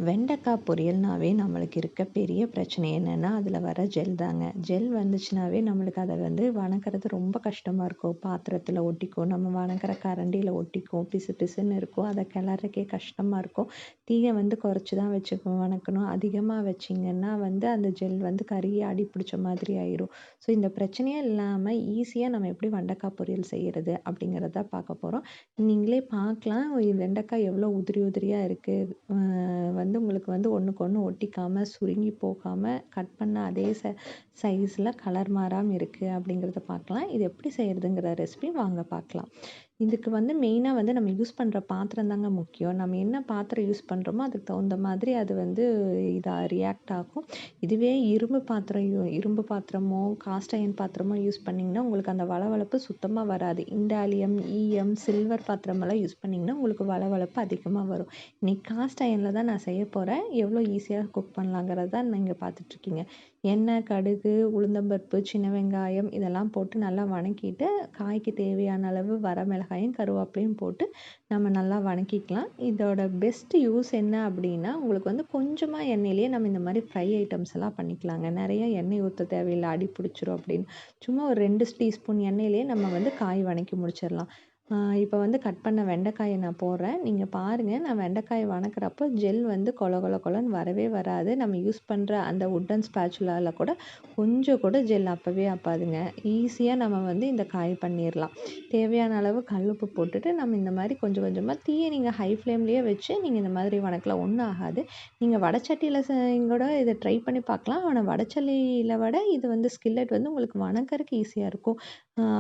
வெண்டைக்காய் பொரியல்னாவே நம்மளுக்கு இருக்க பெரிய பிரச்சனை என்னென்னா அதில் வர ஜெல் தாங்க. ஜெல் வந்துச்சுனாவே நம்மளுக்கு அதை வந்து வணக்கிறது ரொம்ப கஷ்டமாக இருக்கும். பாத்திரத்தில் ஒட்டிக்கும், நம்ம வணக்கிற கரண்டியில் ஒட்டிக்கும், பிசு பிசுன்னு இருக்கும். அதை கிளறக்கே கஷ்டமாக இருக்கும். தீயை வந்து குறைச்சி தான் வணக்கணும். அதிகமாக வச்சிங்கன்னா வந்து அந்த ஜெல் வந்து கருகி அடி பிடிச்ச மாதிரி ஆயிரும். ஸோ இந்த பிரச்சனையே இல்லாமல் ஈஸியாக நம்ம எப்படி வெண்டைக்காய் பொரியல் செய்கிறது அப்படிங்கிறத பார்க்க போகிறோம். நீங்களே பார்க்கலாம், வெண்டைக்காய் எவ்வளோ உதிரி உதிரியாக இருக்குது. வந்து உங்களுக்கு வந்து ஒன்றுக்கு ஒன்று ஒட்டிக்காமல் சுருங்கி போகாமல் கட் பண்ண அதே சைஸில் கலர் மாறாமல் இருக்குது அப்படிங்கிறத பார்க்கலாம். இது எப்படி செய்கிறதுங்கிற ரெசிபி வாங்க பார்க்கலாம். இதுக்கு வந்து மெயினாக வந்து நம்ம யூஸ் பண்ணுற பாத்திரம் தாங்க முக்கியம். நம்ம என்ன பாத்திரம் யூஸ் பண்ணுறோமோ அதுக்கு தகுந்த மாதிரி அது வந்து ரியாக்ட் ஆகும். இதுவே இரும்பு பாத்திரமோ காஸ்ட் அயர்ன் பாத்திரமோ யூஸ் பண்ணிங்கன்னா உங்களுக்கு அந்த வளவளப்பு சுத்தமாக வராது. இண்டாலியம், ஈயம், சில்வர் பாத்திரமெல்லாம் யூஸ் பண்ணிங்கன்னா உங்களுக்கு வளவளப்பு அதிகமாக வரும். இன்னைக்கு காஸ்ட் அயர்னில் தான் நான் செய்ய போகிறேன். எவ்வளோ ஈஸியாக குக் பண்ணலாங்கிறது தான் நீங்கள் பார்த்துட்ருக்கீங்க. எண்ணெய், கடுகு, உளுந்தம்பருப்பு, சின்ன வெங்காயம் இதெல்லாம் போட்டு நல்லா வணக்கிட்டு காய்க்கு தேவையான அளவு வரமிளகாயும் கருவேப்பிலையும் போட்டு நம்ம நல்லா வணக்கிக்கலாம். இதோட பெஸ்ட் யூஸ் என்ன அப்படின்னா, உங்களுக்கு வந்து கொஞ்சமாக எண்ணெயிலேயே நம்ம இந்த மாதிரி ஃப்ரை ஐட்டம்ஸ் எல்லாம் பண்ணிக்கலாங்க. நிறைய எண்ணெய் ஊற்ற தேவையில்லை, அடி பிடிச்சிரும் அப்படின்னு. சும்மா ஒரு 2 டீஸ்பூன் எண்ணெயிலேயே நம்ம வந்து காய் வணக்கி முடிச்சிடலாம். இப்போ வந்து கட் பண்ண வெண்டைக்காயை நான் போடுறேன். நீங்கள் பாருங்கள், நான் வெண்டைக்காயை வணக்கிறப்போ ஜெல் வந்து கொல கொல கொலன்னு வரவே வராது. நம்ம யூஸ் பண்ணுற அந்த வுட்டன் ஸ்பேச்சுலாவில் கூட கொஞ்சம் கூட ஜெல் அப்பவே அப்பாதுங்க. ஈஸியாக நம்ம வந்து இந்த காய் பண்ணிடலாம். தேவையான அளவு கல்லுப்பு போட்டுட்டு நம்ம இந்த மாதிரி கொஞ்சம் கொஞ்சமாக தீயை நீங்கள் ஹை ஃப்ளேம்லேயே வச்சு நீங்கள் இந்த மாதிரி வணக்கலாம், ஒன்றும் ஆகாது. நீங்கள் வடச்சட்டியில் கூட இதை ட்ரை பண்ணி பார்க்கலாம். ஆனால் வடச்சட்டியில் விட இது வந்து ஸ்கில்லட் வந்து உங்களுக்கு வணக்கறதுக்கு ஈஸியாக இருக்கும்.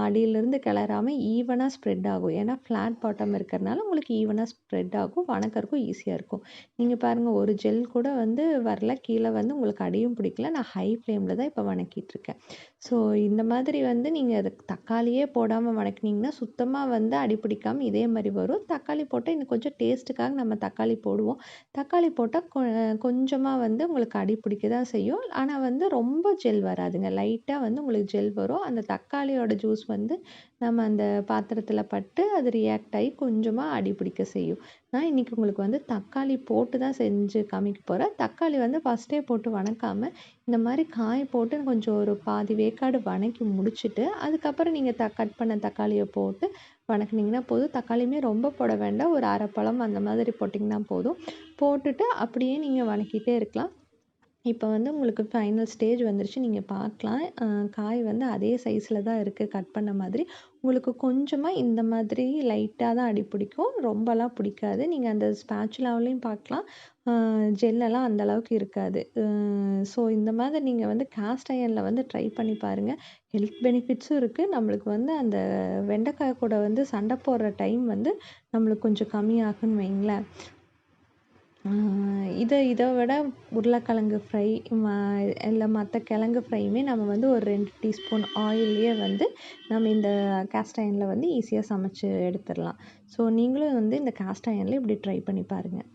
அடியிலேருந்து கிளறாமல் ஈவனாக ஸ்ப்ரெட் ஆகும். ஏன்னா ஃப்ளாட் பாட்டம் இருக்கிறனால உங்களுக்கு ஈவனாக ஸ்ப்ரெட் ஆகும், வணக்கறதுக்கும் ஈஸியாக இருக்கும். நீங்கள் பாருங்கள், ஒரு ஜெல் கூட வந்து வரல, கீழே வந்து உங்களுக்கு அடியும் பிடிக்கல. நான் ஹை ஃப்ளேமில் தான் இப்போ வணக்கிட்டுருக்கேன். ஸோ இந்த மாதிரி வந்து நீங்கள் அதுக்கு தக்காளியே போடாமல் வணக்கினீங்கன்னா சுத்தமாக வந்து அடி பிடிக்காமல் இதே மாதிரி வரும். தக்காளி போட்டால் இன்னும் கொஞ்சம் டேஸ்ட்டுக்காக நம்ம தக்காளி போடுவோம். தக்காளி போட்டால் கொஞ்சமாக வந்து உங்களுக்கு அடி பிடிக்க தான் செய்யும். ஆனால் வந்து ரொம்ப ஜெல் வராதுங்க. லைட்டாக வந்து உங்களுக்கு ஜெல் வரும். அந்த தக்காளியோட ஜூஸ் வந்து நம்ம அந்த பாத்திரத்தில் பட்டு அது ரியாக்ட் ஆகி கொஞ்சமாக அடி பிடிக்க செய்யும். நான் இன்றைக்கி உங்களுக்கு வந்து தக்காளி போட்டு தான் செஞ்சு காமிக்க போகிறேன். தக்காளி வந்து ஃபஸ்ட்டே போட்டு வணக்காமல் இந்த மாதிரி காய் போட்டு கொஞ்சம் ஒரு பாதி வேக்காடு வணக்கி முடிச்சுட்டு அதுக்கப்புறம் நீங்கள் கட் பண்ண தக்காளியை போட்டு வணக்குனிங்கன்னா போதும். தக்காளியுமே ரொம்ப போட வேண்டாம், ஒரு அரை பழம் அந்த மாதிரி போட்டிங்கன்னா போதும். போட்டுட்டு அப்படியே நீங்கள் வணக்கிட்டே இருக்கலாம். இப்போ வந்து உங்களுக்கு ஃபைனல் ஸ்டேஜ் வந்துருச்சு, நீங்கள் பார்க்கலாம். காய் வந்து அதே சைஸில் தான் இருக்குது கட் பண்ண மாதிரி. உங்களுக்கு கொஞ்சமாக இந்த மாதிரி லைட்டாக தான் அடி பிடிக்கும், ரொம்பலாம் பிடிக்காது. நீங்கள் அந்த ஸ்பேச்சுலாவிலையும் பார்க்கலாம், ஜெல்லெல்லாம் அந்த அளவுக்கு இருக்காது. ஸோ இந்த மாதிரி நீங்கள் வந்து காஸ்ட் அயர்னில் வந்து ட்ரை பண்ணி பாருங்கள். ஹெல்த் பெனிஃபிட்ஸும் இருக்குது. நம்மளுக்கு வந்து அந்த வெண்டைக்காய் கூட வந்து சண்டை போடுற டைம் வந்து நம்மளுக்கு கொஞ்சம் கம்மியாகுன்னு வைங்களேன். இதை விட உருளைக்கிழங்கு ஃப்ரை இல்லை மற்ற கிழங்கு ஃப்ரையுமே நம்ம வந்து ஒரு 2 டீஸ்பூன் ஆயில்லையே வந்து நம்ம இந்த காஸ்ட் அயர்னில் வந்து ஈஸியாக சமைச்சு எடுத்துடலாம். ஸோ நீங்களும் வந்து இந்த காஸ்ட் அயர்னில் இப்படி ட்ரை பண்ணி பாருங்கள்.